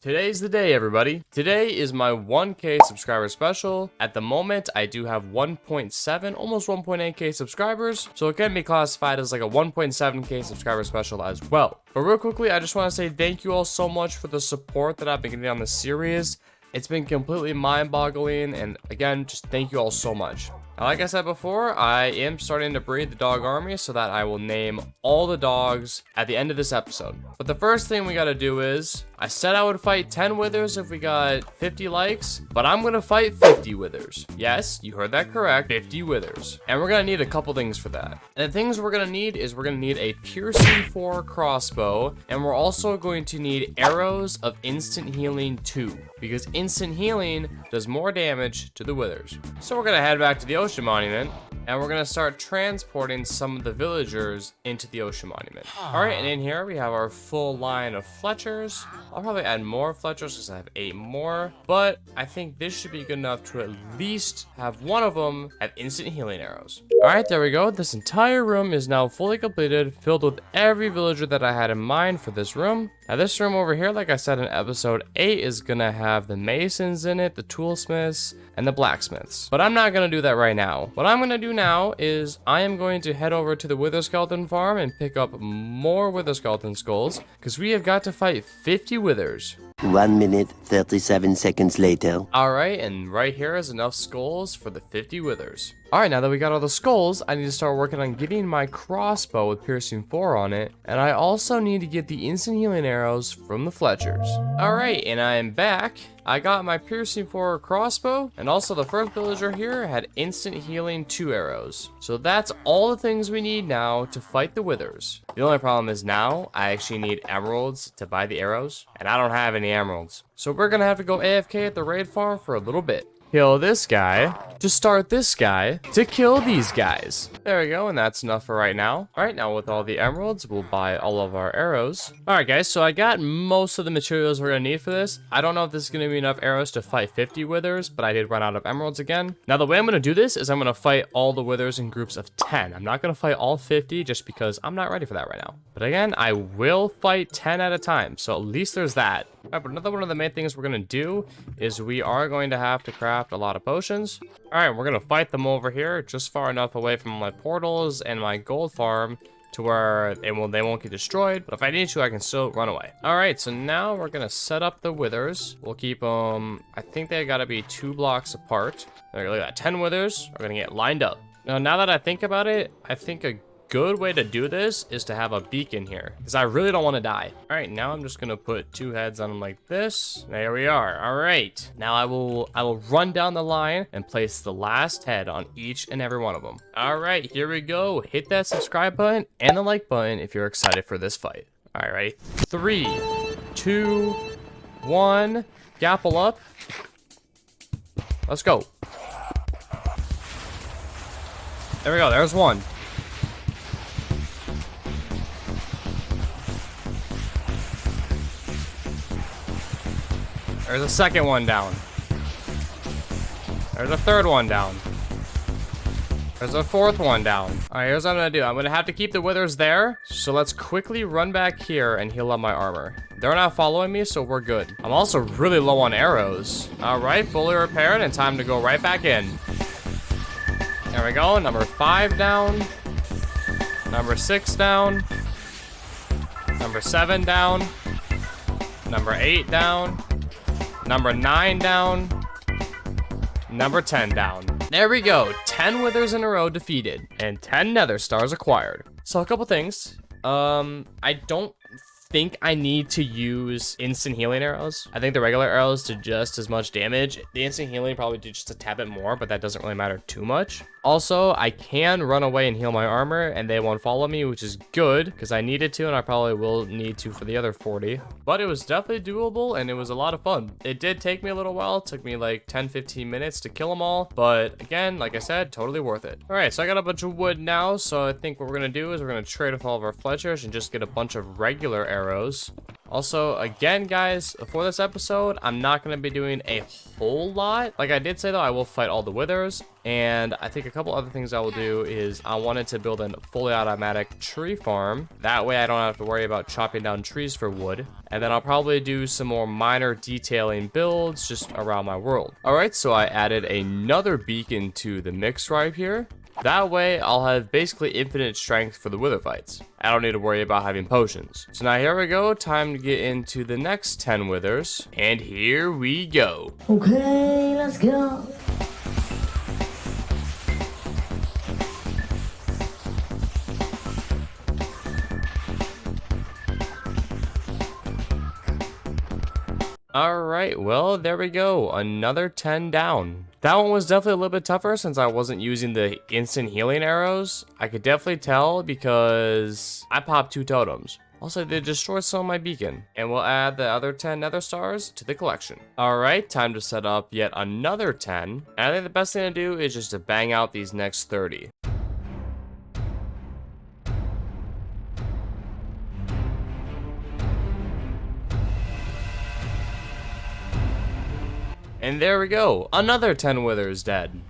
Today's the day, everybody. Today is my 1K subscriber special. At the moment, I do have 1.7, almost 1.8K subscribers, so it can be classified as like a 1.7K subscriber special as well. But real quickly, I just want to say thank you all so much for the support that I've been getting on this series. It's been completely mind-boggling, and again, just thank you all so much. Now, like I said before, I am starting to breed the dog army so that I will name all the dogs at the end of this episode. But the first thing we gotta do is, I said I would fight 10 withers if we got 50 likes, but I'm gonna fight 50 withers. Yes, you heard that correct, 50 withers. And we're gonna need a couple things for that. And the things we're gonna need is we're gonna need a piercing 4 crossbow, and we're also going to need arrows of instant healing 2, because instant healing does more damage to the withers. So we're gonna head back to the ocean monument, and we're gonna start transporting some of the villagers into the ocean monument. All right, and in here we have our full line of Fletchers. I'll probably add more Fletchers because I have 8 more, but I think this should be good enough to at least have one of them have instant healing arrows. All right, there we go. This entire room is now fully completed, filled with every villager that I had in mind for this room. Now this room over here, like I said in episode 8, is gonna have the masons in it, the toolsmiths, and the blacksmiths. But I'm not gonna do that right now. What I'm gonna do now is I am going to head over to the wither skeleton farm and pick up more wither skeleton skulls, because we have got to fight 50 withers. 1 minute, 37 seconds later. Alright, and right here is enough skulls for the 50 withers. Alright, now that we got all the skulls, I need to start working on getting my crossbow with piercing 4 on it, and I also need to get the instant healing arrows from the Fletchers. Alright, and I am back. I got my piercing 4 crossbow, and also the first villager here had instant healing 2 arrows. So that's all the things we need now to fight the withers. The only problem is now I actually need emeralds to buy the arrows, and I don't have any emeralds. So we're gonna have to go AFK at the raid farm for a little bit. Kill this guy, to start this guy, to kill these guys. There we go, and that's enough for right now. All right, now with all the emeralds, we'll buy all of our arrows. All right, guys, so I got most of the materials we're gonna need for this. I don't know if this is gonna be enough arrows to fight 50 withers, but I did run out of emeralds again. Now, the way I'm gonna do this is I'm gonna fight all the withers in groups of 10. I'm not gonna fight all 50 just because I'm not ready for that right now. But again, I will fight 10 at a time, so at least there's that. All right, but another one of the main things we're gonna do is we are going to have to craft a lot of potions. All right, we're gonna fight them over here, just far enough away from my portals and my gold farm to where they won't get destroyed, but if I need to, I can still run away. All right, so now we're gonna set up the withers. We'll keep them, I think they gotta be 2 blocks apart. There, look at that, 10 withers are gonna get lined up. Now that I think about it, I think a good way to do this is to have a beacon here, because I really don't want to die. All right, now I'm just gonna put 2 heads on them like this. There we are. All right, now I will run down the line and place the last head on each and every one of them. All right, here we go. Hit that subscribe button and the like button if you're excited for this fight. All right, ready? 3, 2, 1, gapple up. Let's go. There we go. There's one. There's a second one down. There's a third one down. There's a fourth one down. All right, here's what I'm gonna do. I'm gonna have to keep the withers there. So let's quickly run back here and heal up my armor. They're not following me, so we're good. I'm also really low on arrows. All right, fully repaired and time to go right back in. There we go, number 5 down. Number 6 down. Number 7 down. Number 8 down. Number 9 down. Number 10 down. There we go. 10 withers in a row defeated. And 10 nether stars acquired. So a couple things. I don't think I need to use instant healing arrows. I think the regular arrows do just as much damage. The instant healing probably do just a tad bit more, but that doesn't really matter too much. Also, I can run away and heal my armor and they won't follow me, which is good because I needed to and I probably will need to for the other 40. But it was definitely doable and it was a lot of fun. It did take me a little while. It took me like 10-15 minutes to kill them all. But again, like I said, totally worth it. All right, so I got a bunch of wood now. So I think what we're going to do is we're going to trade with all of our Fletchers and just get a bunch of regular arrows. Also, again, guys, for this episode, I'm not going to be doing a whole lot. Like I did say, though, I will fight all the withers. And I think a couple other things I will do is I wanted to build a fully automatic tree farm. That way I don't have to worry about chopping down trees for wood. And then I'll probably do some more minor detailing builds just around my world. All right, so I added another beacon to the mix right here. That way, I'll have basically infinite strength for the wither fights. I don't need to worry about having potions. So now here we go, time to get into the next 10 withers. And here we go. Okay, let's go. Alright, well, there we go. Another 10 down. That one was definitely a little bit tougher since I wasn't using the instant healing arrows. I could definitely tell because I popped 2 totems. Also, they destroyed some of my beacon. And we'll add the other 10 nether stars to the collection. Alright, time to set up yet another 10. And I think the best thing to do is just to bang out these next 30. And there we go, another 10 withers dead.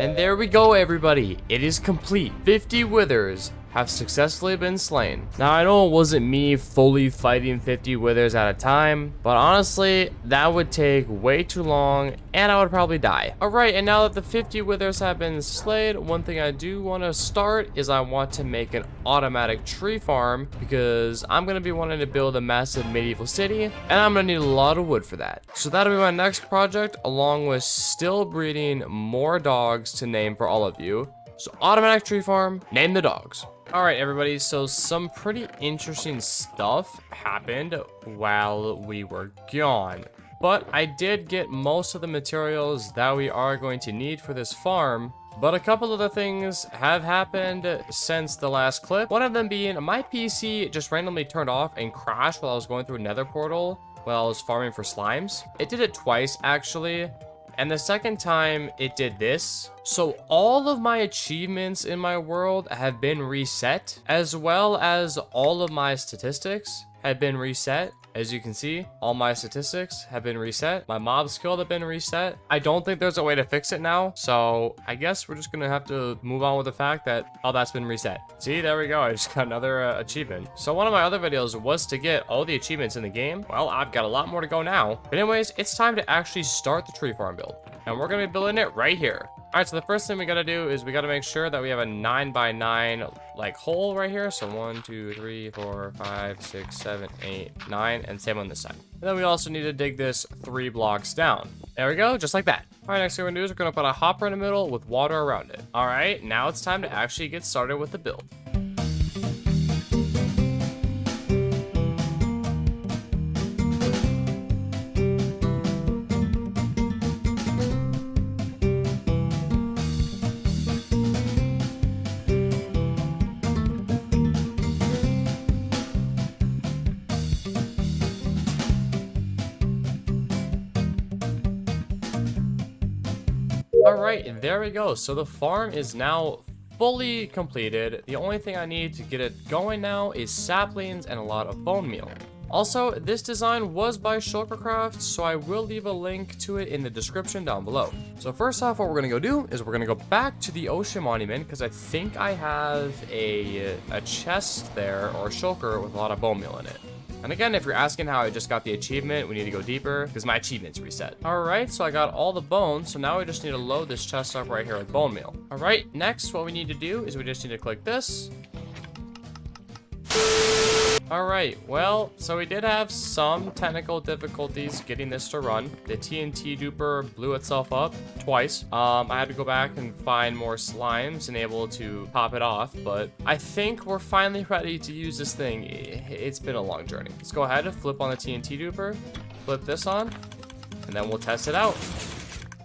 And there we go, everybody. It is complete. 50 withers have successfully been slain. Now, I know it wasn't me fully fighting 50 withers at a time, but honestly, that would take way too long, and I would probably die. Alright, and now that the 50 withers have been slayed, one thing I do want to start is I want to make an automatic tree farm, because I'm going to be wanting to build a massive medieval city, and I'm going to need a lot of wood for that. So that'll be my next project, along with still breeding more dogs to name for all of you. So automatic tree farm, name the dogs. Alright, everybody, so some pretty interesting stuff happened while we were gone. But I did get most of the materials that we are going to need for this farm. But a couple of the things have happened since the last clip. One of them being my PC just randomly turned off and crashed while I was going through a nether portal while I was farming for slimes. It did it twice, actually. And the second time it did this. So all of my achievements in my world have been reset, as well as all of my statistics have been reset. As you can see, all my statistics have been reset. My mob skill have been reset. I don't think there's a way to fix it now. So I guess we're just gonna have to move on with the fact that all that's been reset. See, there we go. I just got another achievement. So one of my other videos was to get all the achievements in the game. Well, I've got a lot more to go now. But anyways, it's time to actually start the tree farm build. And we're gonna be building it right here. All right, so the first thing we gotta do is we gotta make sure that we have a 9x9 like hole right here. So 1, 2, 3, 4, 5, 6, 7, 8, 9, and same on this side. And then we also need to dig this 3 blocks down. There we go, just like that. All right, next thing we're gonna do is we're gonna put a hopper in the middle with water around it. All right, now it's time to actually get started with the build. Alright, and there we go. So the farm is now fully completed. The only thing I need to get it going now is saplings and a lot of bone meal. Also, this design was by Shulkercraft, so I will leave a link to it in the description down below. So first off, what we're gonna go do is we're gonna go back to the ocean monument because I think I have a chest there or shulker with a lot of bone meal in it. And again, if you're asking how I just got the achievement, we need to go deeper because my achievement's reset. All right, so I got all the bones. So now we just need to load this chest up right here with bone meal. All right, next what we need to do is we just need to click this. All right, well, so we did have some technical difficulties getting this to run. The TNT duper blew itself up twice. I had to go back and find more slimes and able to pop it off, but I think we're finally ready to use this thing. It's been a long journey. Let's go ahead and flip on the TNT duper, flip this on, and then we'll test it out.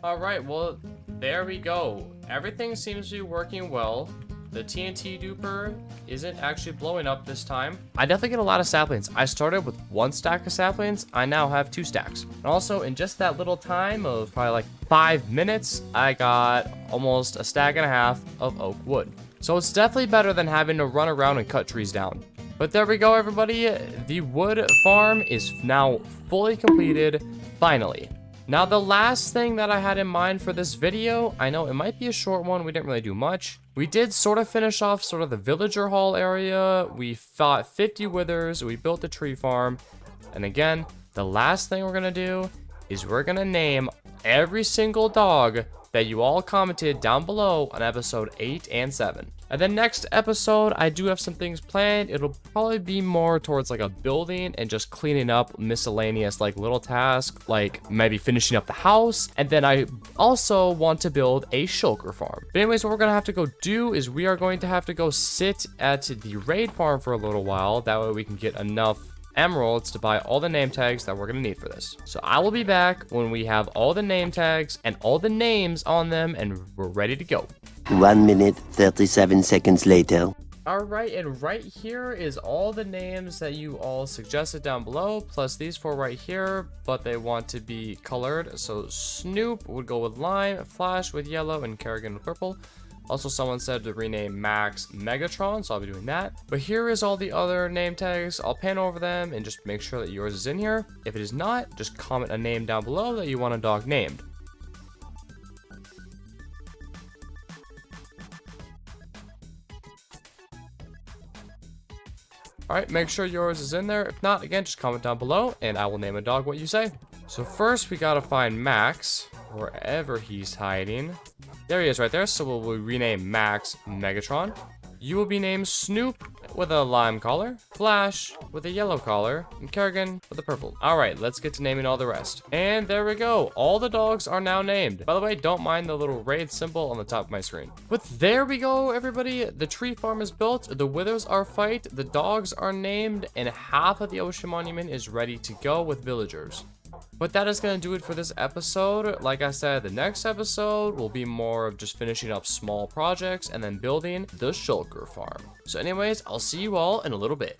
All right, well, there we go. Everything seems to be working well. the TNT duper isn't actually blowing up this time. I definitely get a lot of saplings. I started with 1 stack of saplings. I now have 2 stacks. And also in just that little time of probably like 5 minutes, I got almost a stack and a half of oak wood. So it's definitely better than having to run around and cut trees down. But there we go, everybody. The wood farm is now fully completed, finally. Now, the last thing that I had in mind for this video, I know it might be a short one. We didn't really do much. We did sort of finish off sort of the villager hall area. We fought 50 withers. We built the tree farm. And again, the last thing we're going to do is we're going to name every single dog that you all commented down below on episode 8 and 7. And then next episode, I do have some things planned. It'll probably be more towards like a building and just cleaning up miscellaneous like little tasks, like maybe finishing up the house. And then I also want to build a shulker farm. But anyways, what we're gonna have to go do is we are going to have to go sit at the raid farm for a little while. That way we can get enough emeralds to buy all the name tags that we're going to need for this. So I will be back when we have all the name tags and all the names on them and we're ready to go. 1 minute, 37 seconds later. All right, and right here is all the names that you all suggested down below, plus these 4 right here, but they want to be colored. So Snoop would go with lime, Flash with yellow, and Kerrigan with purple. Also, someone said to rename Max Megatron, so I'll be doing that. But here is all the other name tags. I'll pan over them and just make sure that yours is in here. If it is not, just comment a name down below that you want a dog named. Alright, make sure yours is in there. If not, again, just comment down below and I will name a dog what you say. So first, we gotta find Max, wherever he's hiding. There he is right there, so we'll rename Max Megatron. You will be named Snoop with a lime collar, Flash with a yellow collar, and Kerrigan with a purple. Alright, let's get to naming all the rest. And there we go. All the dogs are now named. By the way, don't mind the little raid symbol on the top of my screen. But there we go, everybody. The tree farm is built, the withers are fight, the dogs are named, and half of the ocean monument is ready to go with villagers. But that is going to do it for this episode. Like I said, the next episode will be more of just finishing up small projects and then building the shulker farm. So anyways, I'll see you all in a little bit.